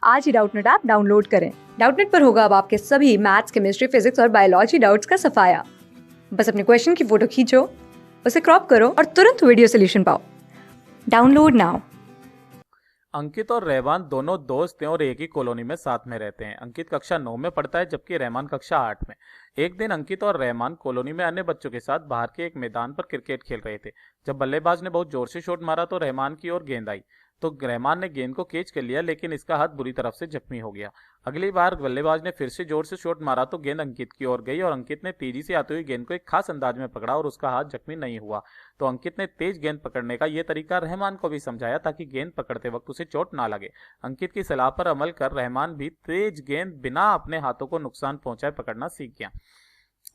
आज ही Doubtnut app download करें। Doubtnut पर होगा अब आपके सभी मैथ्स, केमिस्ट्री, फिजिक्स और बायोलॉजी डाउट्स का सफाया। बस अपने क्वेश्चन की फोटो खींचो, उसे क्रॉप करो और तुरंत वीडियो सोल्यूशन पाओ। Download now. अंकित और रहमान दोनों दोस्त हैं और एक ही कॉलोनी में साथ में रहते हैं। अंकित कक्षा 9 में पढ़ता है जबकि रहमान कक्षा 8 में। एक दिन अंकित और रहमान कॉलोनी में अन्य बच्चों के साथ बाहर के एक मैदान पर क्रिकेट खेल रहे थे। जब बल्लेबाज ने बहुत जोर से शॉट मारा तो रहमान की ओर गेंद आई। तो रहमान ने गेंद को कैच कर लिया, लेकिन इसका हाथ बुरी तरफ से जख्मी हो गया। अगली बार बल्लेबाज ने फिर से जोर से शॉट मारा तो गेंद अंकित की ओर गई और अंकित ने तेजी से आती हुई गेंद को एक खास अंदाज में पकड़ा और उसका हाथ जख्मी नहीं हुआ। तो अंकित ने तेज गेंद पकड़ने का यह तरीका रहमान को भी समझाया ताकि गेंद पकड़ते वक्त उसे चोट ना लगे। अंकित की सलाह पर अमल कर रहमान भी तेज गेंद बिना अपने हाथों को नुकसान पहुंचाए पकड़ना सीख गया।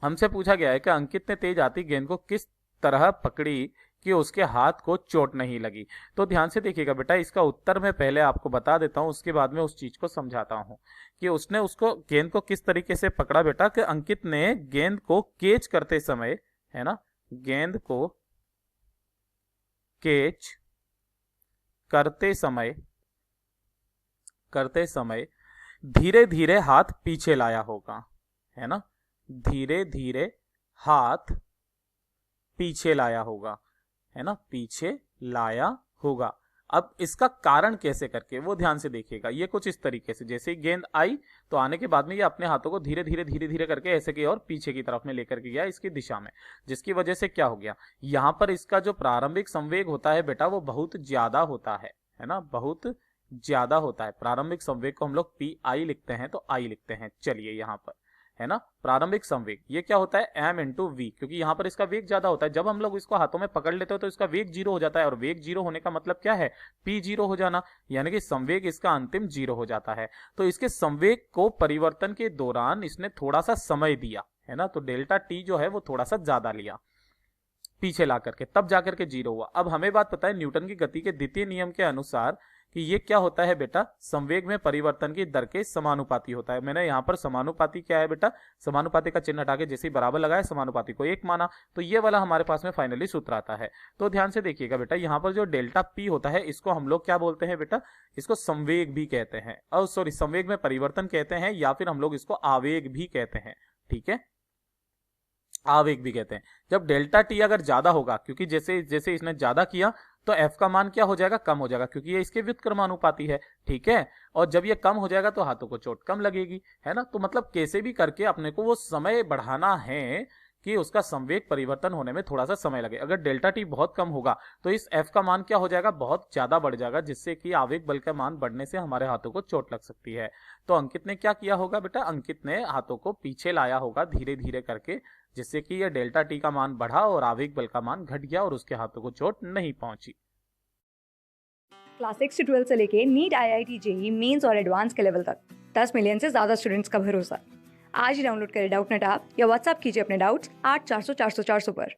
हमसे पूछा गया है कि अंकित ने तेज आती गेंद को किस तरह पकड़ी कि उसके हाथ को चोट नहीं लगी। तो ध्यान से देखिएगा बेटा, इसका उत्तर मैं पहले आपको बता देता हूं, उसके बाद में उस चीज को समझाता हूं कि उसने उसको गेंद को किस तरीके से पकड़ा बेटा। कि अंकित ने गेंद को कैच करते समय, है ना, गेंद को कैच करते समय धीरे धीरे हाथ पीछे लाया होगा, है ना, धीरे धीरे हाथ पीछे लाया होगा, है ना, पीछे लाया होगा। अब इसका कारण कैसे करके वो ध्यान से देखिएगा। ये कुछ इस तरीके से, जैसे ही गेंद आई तो आने के बाद में ये अपने हाथों को धीरे धीरे करके ऐसे की और पीछे की तरफ में लेकर के गया इसकी दिशा में, जिसकी वजह से क्या हो गया, यहां पर इसका जो प्रारंभिक संवेग होता है बेटा वो बहुत ज्यादा होता है ना, बहुत ज्यादा होता है। प्रारंभिक संवेग को हम लोग पी आई लिखते हैं, तो आई लिखते हैं, चलिए यहां पर, है ना, प्रारंभिक संवेग ये क्या होता है, एम इंटू वी, क्योंकि यहां पर इसका वेग ज्यादा होता है। जब हम लोग इसको हाथों में पकड़ लेते हो तो इसका वेग जीरो हो जाता है, और वेग जीरो होने का मतलब क्या है, पी जीरो हो जाना, यानी कि संवेग इसका अंतिम जीरो हो जाता है। तो इसके संवेग को परिवर्तन के दौरान इसने थोड़ा सा समय दिया, है ना, तो डेल्टा टी जो है वो थोड़ा सा ज्यादा लिया पीछे ला करके, तब जाकर के जीरो हुआ। अब हमें बात पता है न्यूटन की गति के द्वितीय नियम के अनुसार कि ये क्या होता है बेटा, संवेग में परिवर्तन की दर के समानुपाती होता है। मैंने यहां पर समानुपाती क्या है बेटा, समानुपाती का चिन्ह हटा के जैसे ही बराबर लगाया समानुपाती को एक माना, तो ये वाला हमारे पास में फाइनली सूत्र आता है। तो ध्यान से देखिएगा बेटा, यहां पर जो डेल्टा पी होता है इसको हम लोग क्या बोलते हैं बेटा, इसको संवेग भी कहते हैं, और सॉरी संवेग में परिवर्तन कहते हैं, या फिर हम लोग इसको आवेग भी कहते हैं, ठीक है, आवेग भी कहते हैं। जब डेल्टा टी अगर ज्यादा होगा, क्योंकि जैसे जैसे इसने ज्यादा किया तो एफ का मान क्या हो जाएगा, कम हो जाएगा, क्योंकि ये इसके व्युत्क्रमानुपाती है, ठीक है। और जब ये कम हो जाएगा तो हाथों को चोट कम लगेगी, है ना। तो मतलब कैसे भी करके अपने को वो समय बढ़ाना है कि उसका संवेग परिवर्तन होने में थोड़ा सा समय लगे। अगर डेल्टा टी बहुत कम होगा तो इस एफ का मान क्या हो जाएगा, बहुत ज्यादा बढ़ जाएगा, जिससे कि आवेग बल का मान बढ़ने से हमारे हाथों को चोट लग सकती है। तो अंकित ने क्या किया होगा बेटा, अंकित ने हाथों को पीछे लाया होगा धीरे धीरे करके, जिससे कि यह डेल्टा टी का मान बढ़ा और आवेग बल का मान घट गया और उसके हाथों को चोट नहीं पहुंची। क्लास 6 से 12 से लेके नीट, IIT, JEE मेंस और एडवांस के लेवल तक 10 मिलियन से ज्यादा स्टूडेंट्स का भरोसा। आज ही डाउनलोड करें डाउटनेट ऐप या व्हाट्सएप कीजिए अपने डाउट्स 8400 400 400 पर।